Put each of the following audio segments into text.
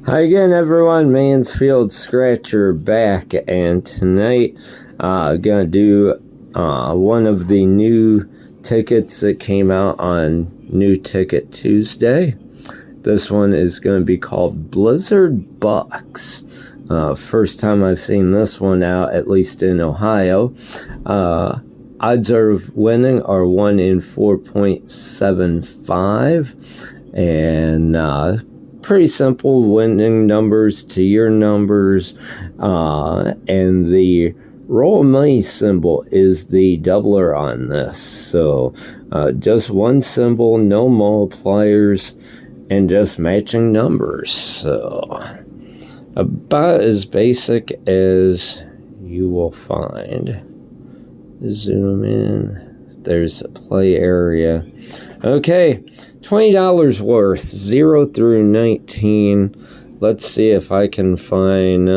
Hi again, everyone. Mansfield Scratcher back, and tonight gonna do one of the new tickets that came out on New Ticket Tuesday. This one is going to be called Blizzard Bucks. First time I've seen this one out, at least in Ohio. Odds of winning are 1 in 4.75, and pretty simple winning numbers to your numbers, and the roll money symbol is the doubler on this. So just one symbol, no multipliers, and just matching numbers. So about as basic as you will find. Zoom in. There's a play area. Okay, $20 worth, 0 through 19. Let's see if I can find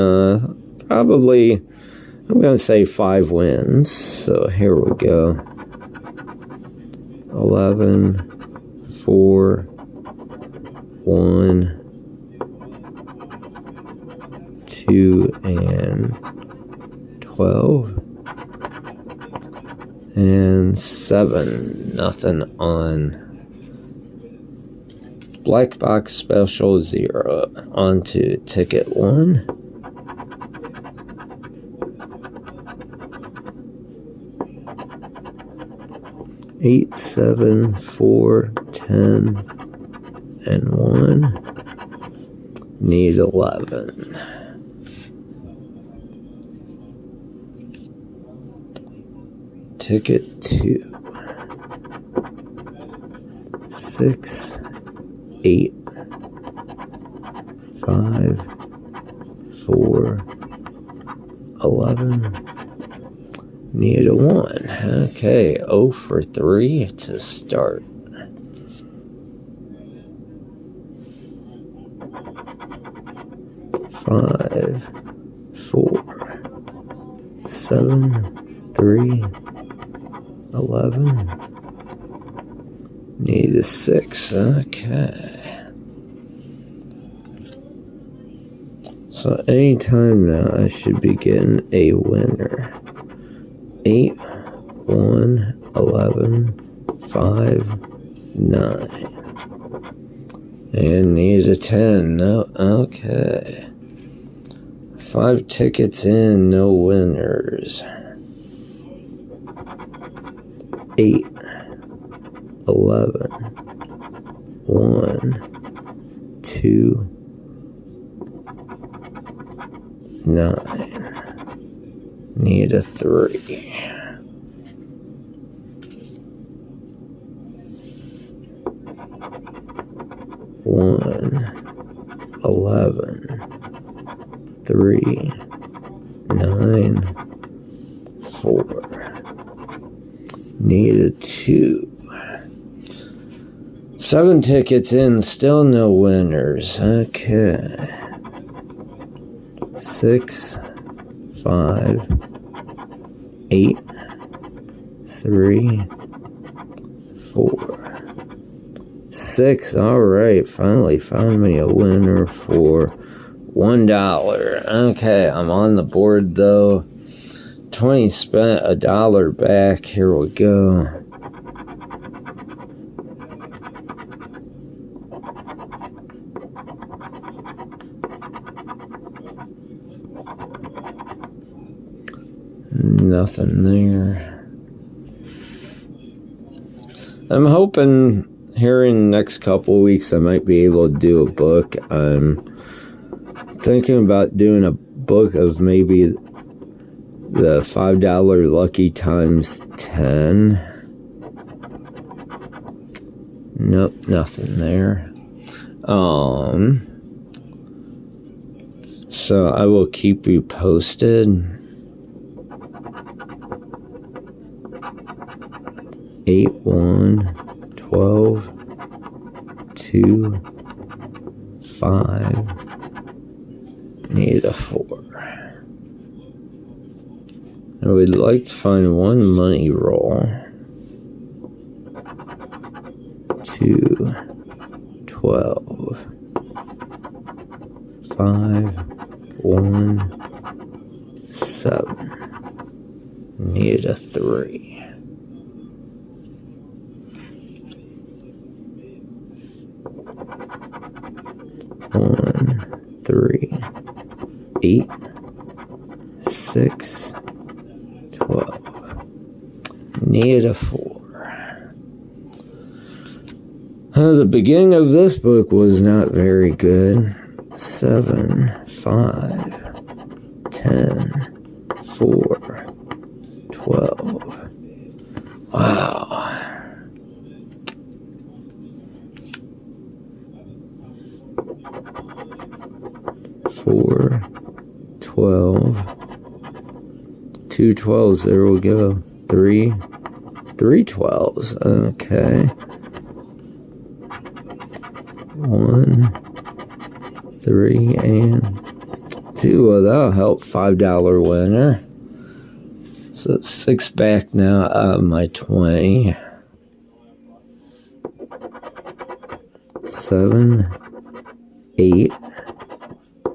probably, I'm going to say 5 wins. So here we go. 11, 4, 1, 2, and 12. And 7, nothing on. Black box special 0. On to ticket 1. Eight, 7, 4, 10, and 1. Need 11. Ticket 2. 6, 8, 5, 4, 11. Need a 1. Okay, 0 for 3 to start. Five, 4, 7, 3, 11. Need a 6. Okay. So anytime now I should be getting a winner. 8, 1, 11, 5, 9. And need a 10. No. Okay. 5 tickets in, no winners. 8, 11, 1, 2, 9. Need a 3. 1, 11, 3, 9, 4. Need a 2. 7 tickets in, still no winners. Okay. 6, 5, 8, 3, 4, 6. All right, finally found me a winner for $1. Okay, I'm on the board though. 20 spent, $1 back. Here we go. Nothing there. I'm hoping here in the next couple weeks I might be able to do a book. I'm thinking about doing a book of maybe the $5 lucky times 10. Nope, nothing there. So I will keep you posted. 8, 1, 12, 2, 5. Need a 4. I would like to find one money roll. 2, 12, 5, 1, 7. Need a 3. 1, 3, 8, 6, 12. Need a 4. The beginning of this book was not very good. 7, 5, 10, 4, 12. Wow. 4, 12. 2 12s. There we go. 3 12s. Okay. 1, 3, and 2. Well, that'll help. $5 winner. So 6 back now out of my 20. 7, 8,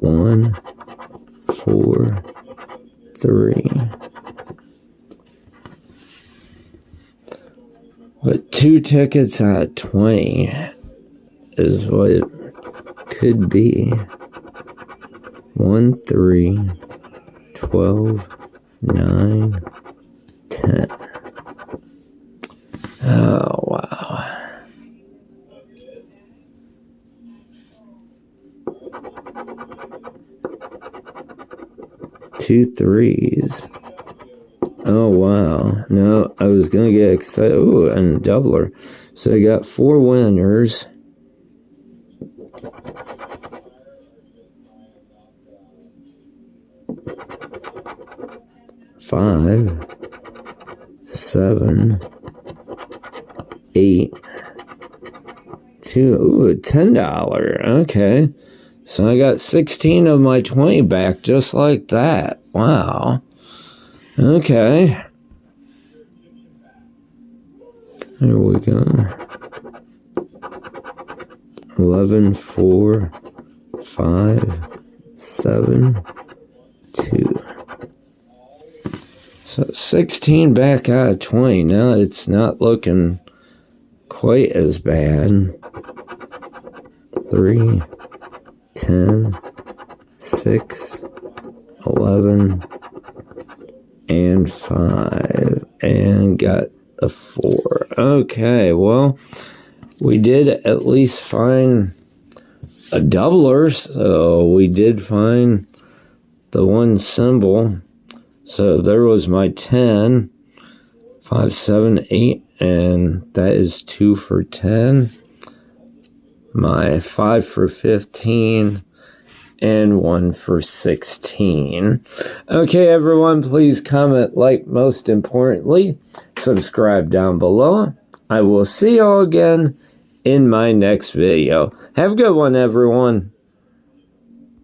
1, 4, 3. But 2 tickets out of 20 is what it could be. 1, 3, 12, 9, 10. Oh, wow. Two 3s. Oh, wow. No, I was going to get excited. Ooh, and a doubler. So I got 4 winners. 5, 7, 8, 2. Ooh, $10. Okay. So I got 16 of my 20 back just like that. Wow. Okay. There we go. 11, 4, 5, 7, 2. So 16 back out of 20. Now it's not looking quite as bad. 3, 10, 6, 11, and 5. And got a 4. Okay, well, we did at least find a doubler. So we did find the one symbol. So there was my 10, 5, 7, 8, and that is 2 for 10. My 5 for 15, and 1 for 16. Okay, everyone, please comment, like, most importantly, subscribe down below. I will see you all again in my next video. Have a good one, everyone.